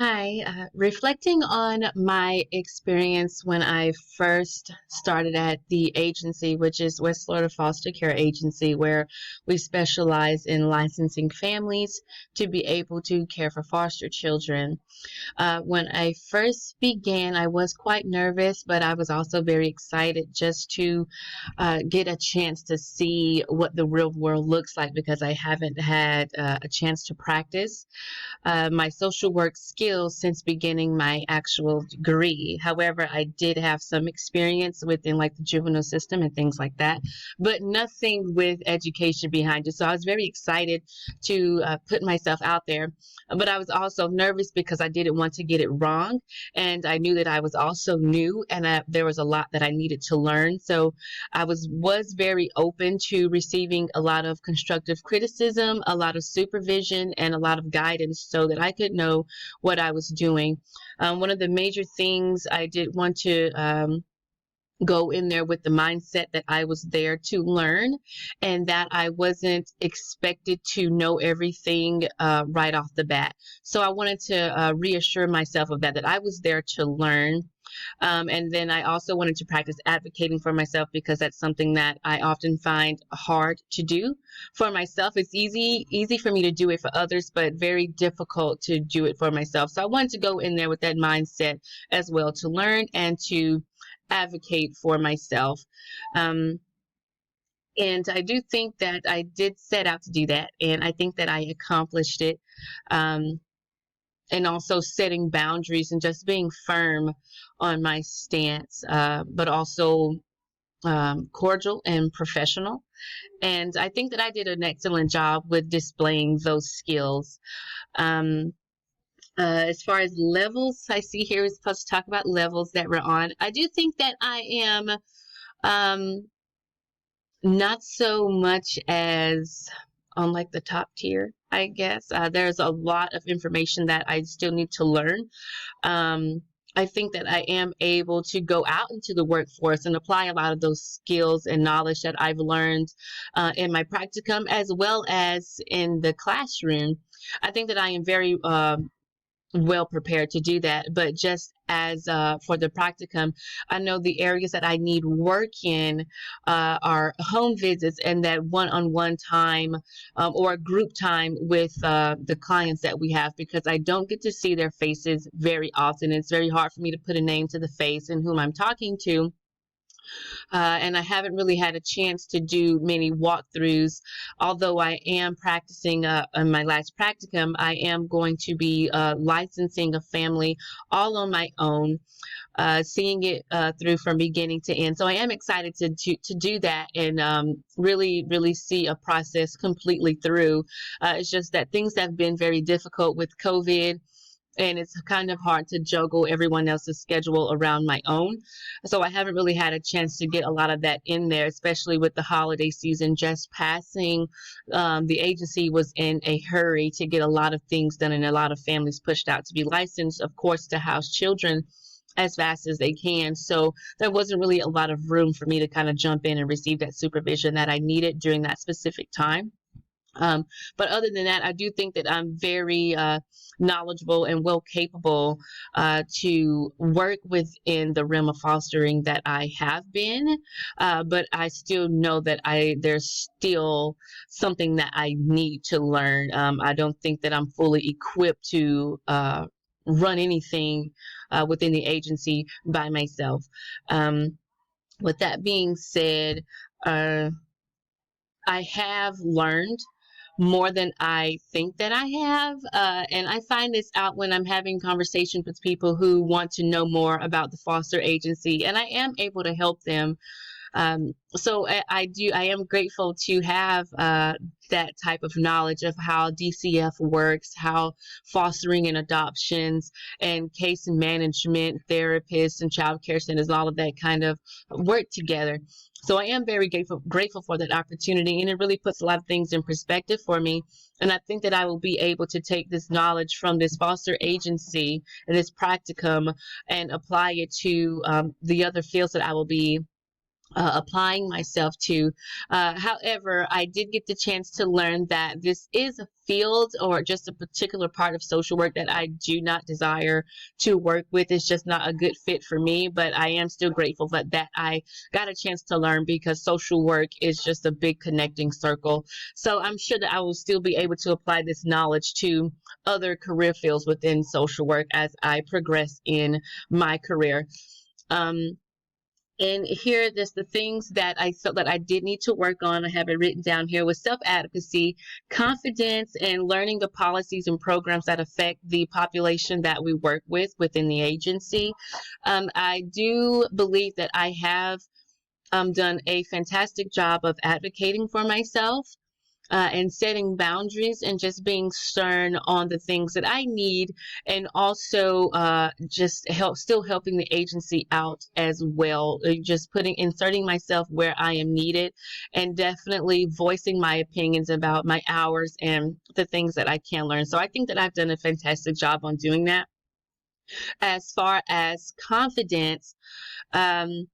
Hi, reflecting on my experience when I first started at the agency, which is West Florida Foster Care Agency, where we specialize in licensing families to be able to care for foster children. When I first began, I was quite nervous, but I was also very excited just to get a chance to see what the real world looks like because I haven't had a chance to practice my social work skills since beginning my actual degree. However, I did have some experience within like the juvenile system and things like that, but nothing with education behind it. So I was very excited to put myself out there, but I was also nervous because I didn't want to get it wrong. And I knew that I was also new and there was a lot that I needed to learn. So I was very open to receiving a lot of constructive criticism, a lot of supervision, and a lot of guidance so that I could know what I was doing. One of the major things I did want to go in there with the mindset that I was there to learn and that I wasn't expected to know everything right off the bat. So I wanted to reassure myself of that I was there to learn. And then I also wanted to practice advocating for myself because that's something that I often find hard to do for myself. It's easy for me to do it for others, but very difficult to do it for myself. So I wanted to go in there with that mindset as well to learn and to advocate for myself. Um, and I do think that I did set out to do that, and I think that I accomplished it. Um, and also setting boundaries and just being firm on my stance, but also cordial and professional. And I think that I did an excellent job with displaying those skills. Um, as far as levels, I see here we're supposed to talk about levels that we're on. I do think that I am um, not so much as on like the top tier, I guess. There's a lot of information that I still need to learn. Um, I think that I am able to go out into the workforce and apply a lot of those skills and knowledge that I've learned in my practicum as well as in the classroom. I think that I am very well prepared to do that. But just as for the practicum, I know the areas that I need work in are home visits and that one-on-one time or group time with the clients that we have because I don't get to see their faces very often. It's very hard for me to put a name to the face and whom I'm talking to. And I haven't really had a chance to do many walkthroughs. Although I am practicing on my last practicum, I am going to be licensing a family all on my own, seeing it through from beginning to end. So I am excited to do that and really see a process completely through. It's just that things have been very difficult with COVID and it's kind of hard to juggle everyone else's schedule around my own. So I haven't really had a chance to get a lot of that in there, especially with the holiday season just passing. The agency was in a hurry to get a lot of things done and a lot of families pushed out to be licensed, of course, to house children as fast as they can. So there wasn't really a lot of room for me to kind of jump in and receive that supervision that I needed during that specific time. Um, but other than that, I do think that I'm very knowledgeable and well capable to work within the realm of fostering that I have been. But I still know that there's still something that I need to learn. I don't think that I'm fully equipped to run anything within the agency by myself. Um, with that being said, uh, I have learned more than I think that I have. And I find this out when I'm having conversations with people who want to know more about the foster agency, and I am able to help them. I am grateful to have that type of knowledge of how DCF works, how fostering and adoptions and case management, therapists and child care centers, all of that kind of work together. So I am very grateful for that opportunity, and it really puts a lot of things in perspective for me. And I think that I will be able to take this knowledge from this foster agency and this practicum and apply it to the other fields that I will be applying myself to. However, I did get the chance to learn that this is a field or just a particular part of social work that I do not desire to work with. It's just not a good fit for me, but I am still grateful that I got a chance to learn, because social work is just a big connecting circle. So I'm sure that I will still be able to apply this knowledge to other career fields within social work as I progress in my career. Um, and here, there's the things that I felt that I did need to work on. I have it written down here: with self-advocacy, confidence, and learning the policies and programs that affect the population that we work with within the agency. I do believe that I have done a fantastic job of advocating for myself, and setting boundaries, and just being stern on the things that I need, and also just still helping the agency out as well. Just inserting myself where I am needed, and definitely voicing my opinions about my hours and the things that I can learn. So I think that I've done a fantastic job on doing that. As far as confidence, um,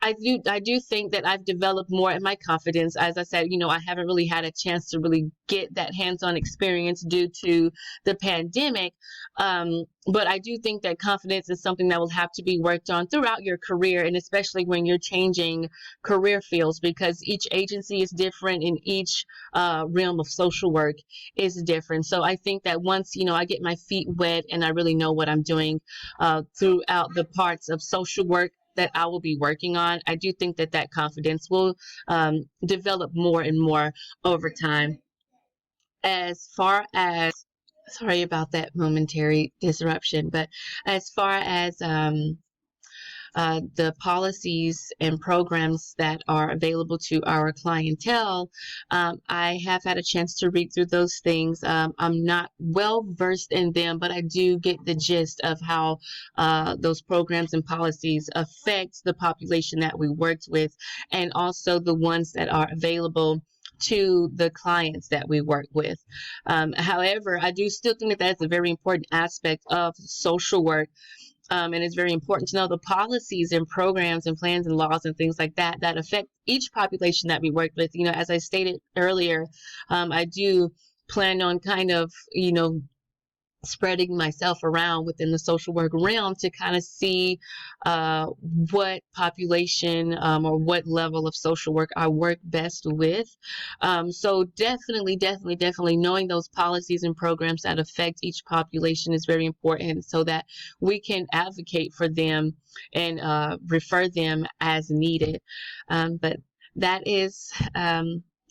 I do think that I've developed more in my confidence. As I said, I haven't really had a chance to really get that hands-on experience due to the pandemic. But I do think that confidence is something that will have to be worked on throughout your career, and especially when you're changing career fields, because each agency is different, and each realm of social work is different. So I think that once, I get my feet wet and I really know what I'm doing throughout the parts of social work that I will be working on, I do think that that confidence will develop more and more over time. As far as, sorry about that momentary disruption, but as far as the policies and programs that are available to our clientele, I have had a chance to read through those things. I'm not well versed in them, but I do get the gist of how those programs and policies affect the population that we worked with, and also the ones that are available to the clients that we work with. However, I do still think that that's a very important aspect of social work, and it's very important to know the policies and programs and plans and laws and things like that that affect each population that we work with. As I stated earlier, I do plan on kind of, spreading myself around within the social work realm to kind of see what population or what level of social work I work best with. So definitely knowing those policies and programs that affect each population is very important, so that we can advocate for them and refer them as needed. But that is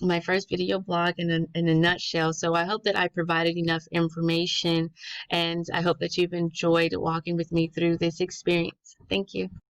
my first video blog in a nutshell. So I hope that I provided enough information, and I hope that you've enjoyed walking with me through this experience. Thank you.